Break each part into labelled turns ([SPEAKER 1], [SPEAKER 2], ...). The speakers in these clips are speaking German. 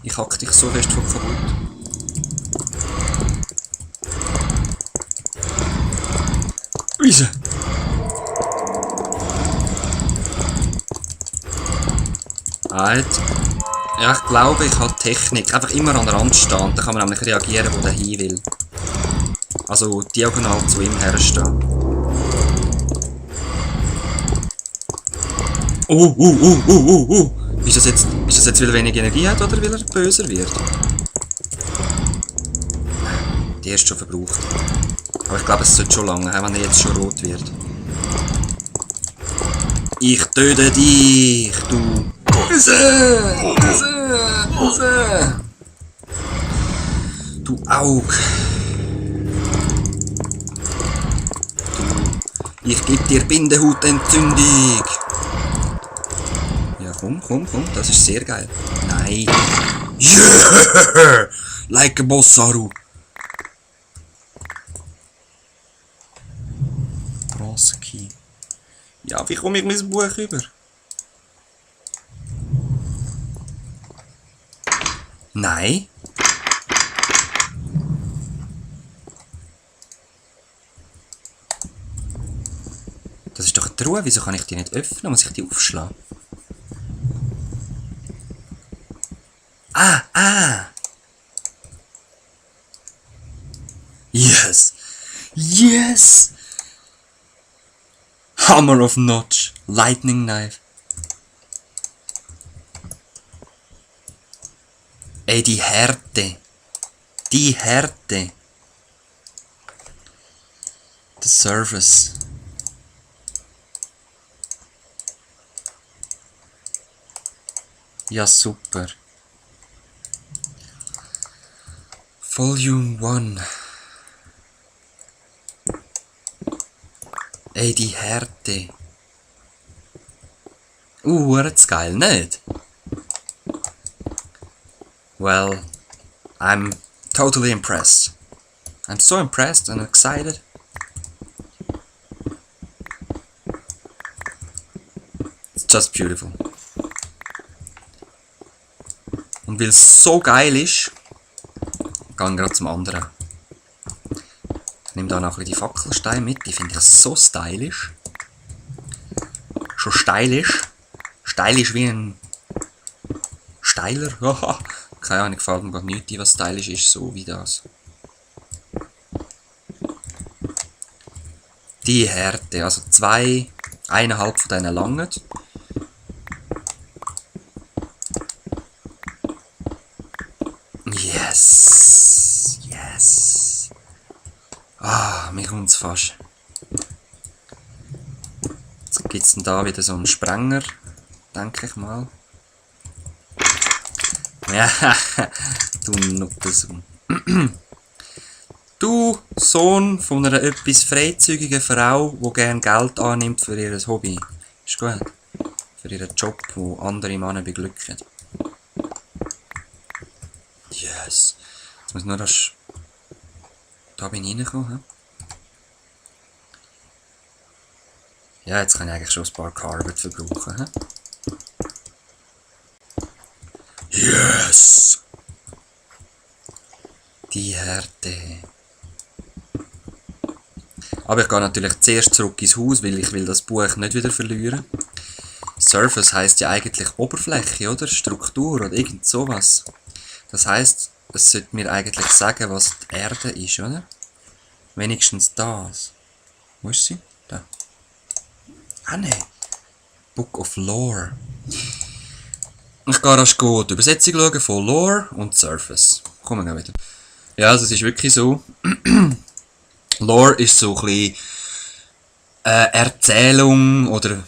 [SPEAKER 1] Ich hack dich so fest von kaputt. Wiese! Halt. Ja, ich glaube, ich habe Technik. Einfach immer an der Rand stehen. Da kann man nämlich reagieren, wo der hin will. Also diagonal zu ihm herstehen. Ist das jetzt, weil er wenig Energie hat oder weil er böser wird? Die ist schon verbraucht. Aber ich glaube, es sollte schon lange, wenn er jetzt schon rot wird. Ich töte dich, du Böse! Du Aug! Ich geb dir Bindehautentzündung! Ja, komm, das ist sehr geil. Nein! Yeah! Like a Bossaru! Broski. Ja, wie komme ich mein Buch über? Nein. Das ist doch eine Truhe. Wieso kann ich die nicht öffnen? Muss ich die aufschlagen? Ah! Yes! Hammer of Notch. Lightning Knife. Ey, die Härte. The Surface. Ja, super. Volume 1. Ey, die Härte. That's geil, nicht? Well, I'm totally impressed. I'm so impressed and excited. It's just beautiful. Und weil es so geil ist, gehen wir gerade zum anderen. Ich nehme da noch ein bisschen die Fackelsteine mit, die finde ich so stylisch. Schon stylisch. Stylisch wie ein Steiler. Keine Ahnung, gefällt mir gar nicht, was stylisch ist, so wie das. Die Härte, also 2, 1,5 von denen langen. Yes. Ah, mir kommt's fast. Jetzt gibt's denn da wieder so einen Sprenger, denke ich mal. Ja, du Nuttensohn. Du Sohn von einer etwas freizügigen Frau, die gerne Geld annimmt für ihr Hobby. Ist gut. Für ihren Job, wo andere Männer beglücken. Yes. Jetzt muss nur das... Da bin ich reingekommen. Ja, jetzt kann ich eigentlich schon ein paar Carbon verbrauchen. Yes! Die Härte. Aber ich gehe natürlich zuerst zurück ins Haus, weil ich will das Buch nicht wieder verlieren. Surface heisst ja eigentlich Oberfläche, oder? Struktur oder irgend sowas. Das heisst, es sollte mir eigentlich sagen, was die Erde ist, oder? Wenigstens das. Wo ist sie? Da. Ah ne. Book of Lore. Ich gehe rasch die Übersetzung schauen von Lore und Surface. Kommen wir wieder. Ja, also es ist wirklich so. Lore ist so ein bisschen Erzählung oder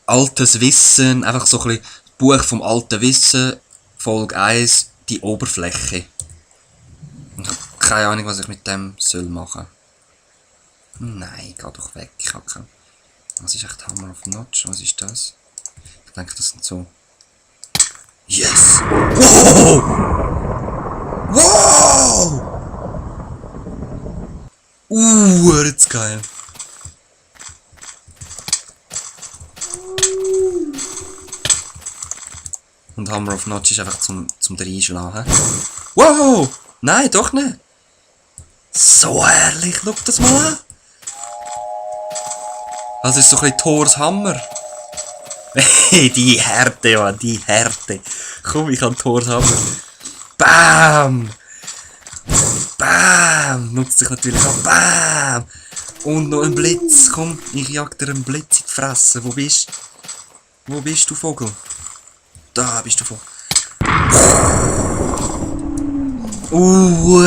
[SPEAKER 1] altes Wissen. Einfach so ein bisschen Buch vom alten Wissen. Folge 1, die Oberfläche. Ich habe keine Ahnung, was ich mit dem soll machen. Nein, geh doch weg. Ich habe keine... Was ist echt Hammer of Notch? Was ist das? Ich denke, das sind so... Yes! Wow! Wow! Das ist geil. Und Und Hammer of Notch ist einfach zum Reinschlagen. Wow! Nein, doch nicht! So herrlich, schau das mal an! Also ist so ein bisschen Thors Hammer. Die Härte, Mann, die Härte. Komm, ich habe Thors Hammer. Bam! Bam! Nutzt sich natürlich an. Bam! Und noch ein Blitz. Komm, ich jag dir einen Blitz in die Fresse. Wo bist du? Wo bist du, Vogel? Da bist du, Vogel.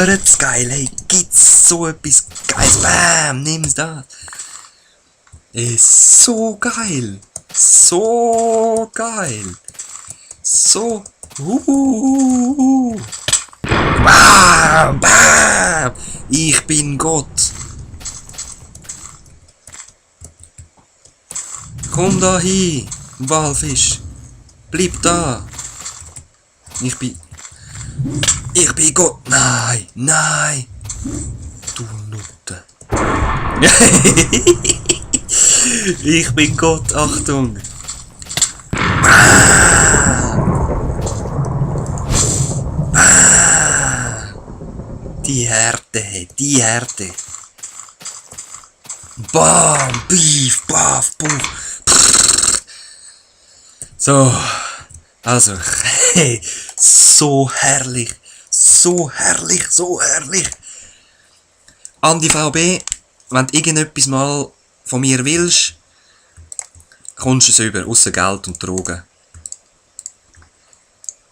[SPEAKER 1] Das geil, hey. Gibt's so etwas Geiles? Bam! Nimm's da. Ist so geil. So geil. So. Bam! Bam! Ich bin Gott. Komm da hin, Walfisch. Bleib da. Ich bin Gott. Nein, nein. Du Nutte. Ich bin Gott, Achtung. Die Härte, die Härte. Bam, Beef, Baf, Puff. So, also, hey, so herrlich, so herrlich, so herrlich. Andi VB, wenn du irgendetwas mal von mir willst, kommst du es über, ausser Geld und Drogen.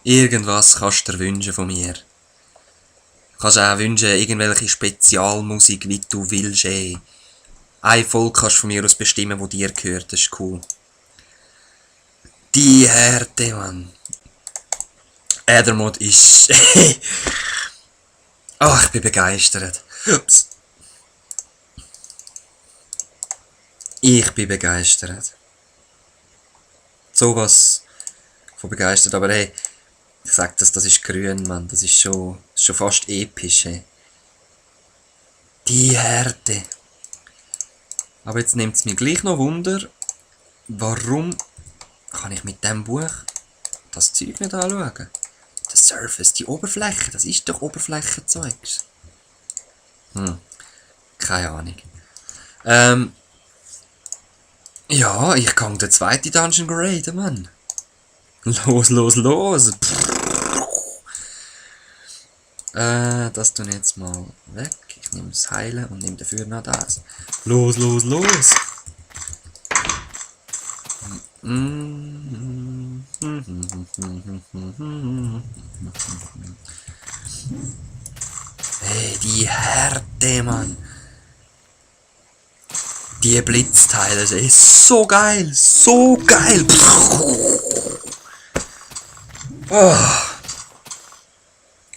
[SPEAKER 1] Irgendwas kannst du dir wünschen von mir. Du kannst auch wünschen, irgendwelche Spezialmusik, wie du willst, ey. Ein Volk kannst du von mir aus bestimmen, wo dir gehört, das ist cool. Die Härte, Mann. Ädermod ist... Ach, ich bin begeistert. Ups. Ich bin begeistert. Sowas von begeistert, aber hey, ich sag das ist grün, Mann. Das ist schon fast episch, hey. Die Härte. Aber jetzt nimmt es mir gleich noch Wunder, warum kann ich mit dem Buch das Zeug nicht anschauen? Der Surface, die Oberfläche, das ist doch Oberflächenzeugs. Keine Ahnung. Ja, ich kann den zweiten Dungeon graden, Mann. Los, los, los. Das tue ich jetzt mal weg. Ich nehme das Heilen und nehme dafür noch das. Los, los, los. Hey, die Härte, Mann. Die Blitzteile, das ist so geil, so geil.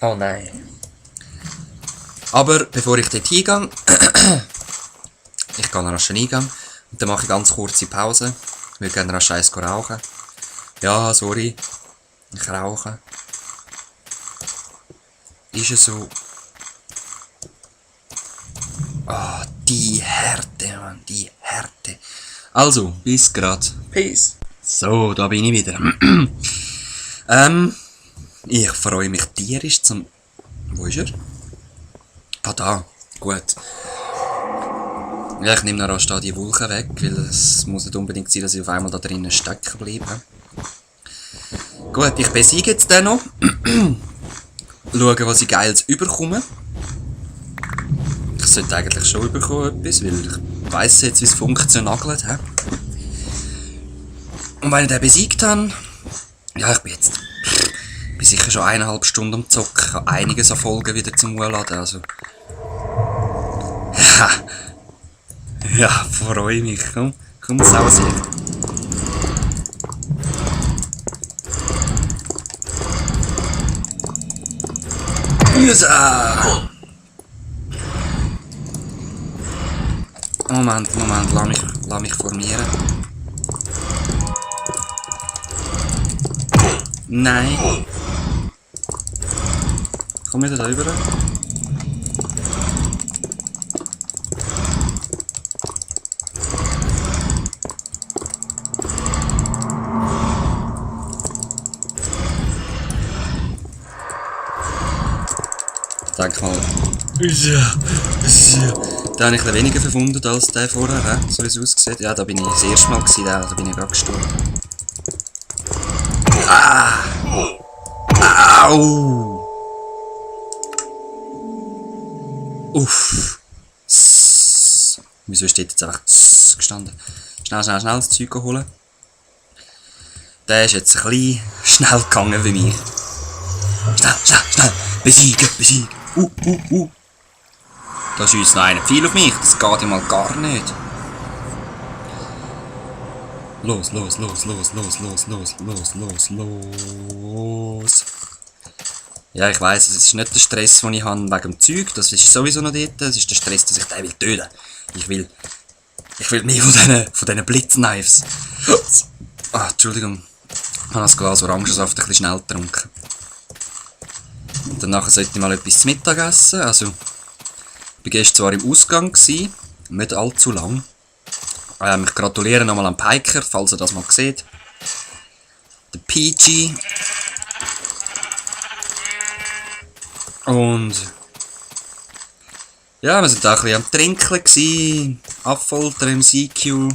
[SPEAKER 1] Oh nein. Aber bevor ich dort hingehe, ich gehe rasch eingang und dann mache ich ganz kurze Pause. Ich würde gerne rasch eins rauchen. Ja, sorry. Ich rauche. Ist es so. Ah, die Härte, Mann, die Härte. Also, bis grad. Peace. So, da bin ich wieder. Ich freue mich tierisch zum... Wo ist er? Ah, da. Gut. Ja, ich nehme noch rasch da die Wolken weg, weil es muss nicht unbedingt sein, dass ich auf einmal da drinnen stecken bleibe. Gut, ich besiege jetzt den noch. Schauen, was ich Geiles überkomme. Ich sollte eigentlich schon überkommen etwas, weil ich weiss jetzt, wie es funktioniert. Und wenn ich den besiegt habe, ja, ich bin sicher schon 1,5 Stunden am Zocken. Ich habe einiges an Folgen wieder zum Hochladen, also. Ja, freue mich. Komm, Sausi. Ja. Moment, lass mich formieren. Nein. Komm wieder da rüber. Denk mal. Ja. Den habe ich ein weniger verwundet als der vorher, so wie es aussieht. Ja, da bin ich das erste Mal gewesen, da bin ich gerade gestorben. Au! Uff. Wieso steht jetzt einfach gestanden? Schnell das Zeug holen. Der ist jetzt ein bisschen schnell gegangen wie mich. Schnell! Besiegen! Da schießt noch einer viel auf mich, das geht ja mal gar nicht. Los. Ja, ich weiss, es ist nicht der Stress, den ich habe wegen dem Zeug, das ist sowieso noch dort, es ist der Stress, dass ich den töten will. Ich will mehr von diesen Blitz-Knives. Entschuldigung. Ich habe das Glas Orangensaft ein bisschen schnell getrunken. Und danach sollte ich mal etwas zu Mittag essen. Also, ich war gestern zwar im Ausgang, nicht allzu lang. Ich gratuliere nochmal an Piker, falls ihr das mal seht. Der PG. Und ja, wir sind auch ein bisschen am Trinken, Affolter im CQ.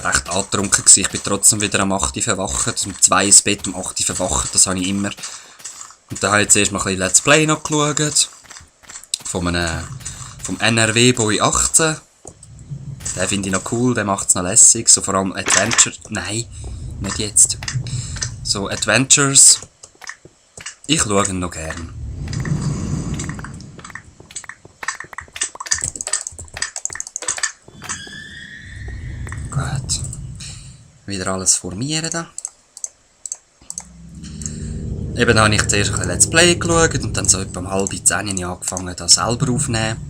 [SPEAKER 1] Recht angetrunken gewesen. Ich bin trotzdem wieder am 8 Uhr verwacht. Um 2 ins Bett, um 8 Uhr verwacht, das habe ich immer. Und dann habe ich jetzt erst mal ein bisschen Let's Play noch geschaut. Vom NRW Boy 18. Den finde ich noch cool, der macht es noch lässig. So vor allem Adventure. Nein, nicht jetzt. So Adventures. Ich schaue ihn noch gern. Gut. Wieder alles formieren da. Eben habe ich zuerst ein Let's Play geschaut und dann so etwa um 9:30 angefangen, das selber aufzunehmen.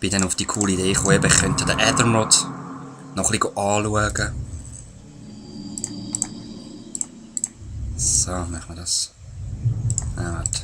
[SPEAKER 1] Bin dann auf die coole Idee gekommen, eben, ich könnte den Ethermod noch ein bisschen anschauen. So, machen wir das. Warte.